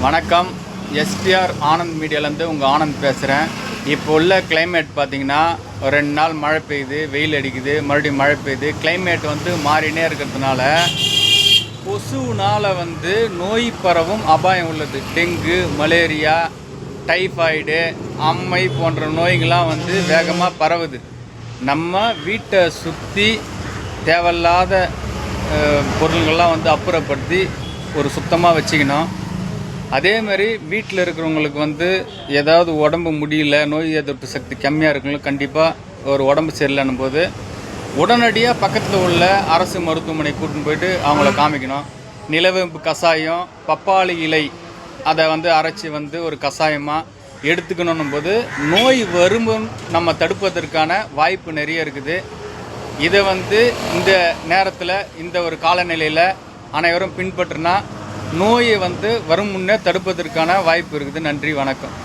வணக்கம். எஸ்பிஆர் ஆனந்த் மீடியாலேருந்து உங்கள் ஆனந்த் பேசுகிறேன். இப்போ உள்ள கிளைமேட் பார்த்திங்கன்னா 2 நாள் மழை பெய்யுது, வெயில் அடிக்குது, மறுபடியும் மழை பெய்யுது. கிளைமேட் மாறினே இருக்கிறதுனால கொசுனால் நோய் பரவும் அபாயம் உள்ளது. டெங்கு, மலேரியா, டைஃபாய்டு, அம்மை போன்ற நோய்கள்லாம் வேகமாக பரவுது. நம்ம வீட்டை சுற்றி தேவையில்லாத பொருள்கள்லாம் அப்புறப்படுத்தி ஒரு சுத்தமாக வச்சுக்கணும். அதேமாதிரி வீட்டில் இருக்கிறவங்களுக்கு ஏதாவது உடம்பு முடியல, நோய் எதிர்ப்பு சக்தி கம்மியாக இருக்கவங்களுக்கு கண்டிப்பாக ஒரு உடம்பு சரியில்லைன்னும் போது உடனடியாக பக்கத்தில் உள்ள அரசு மருத்துவமனை கூட்டின்னு போயிட்டு அவங்கள காமிக்கணும். நிலவேம்பு கஷாயம், பப்பாளி இலை அதை அரைச்சி ஒரு கஷாயமாக எடுத்துக்கணும் போது நோய் வரும் நம்ம தடுப்பதற்கான வாய்ப்பு நிறைய இருக்குது. இதை இந்த நேரத்தில் இந்த ஒரு காலநிலையில் அனைவரும் பின்பற்றினா நோயை வரும் முன்னே தடுப்பதற்கான வாய்ப்பு இருக்குது. நன்றி, வணக்கம்.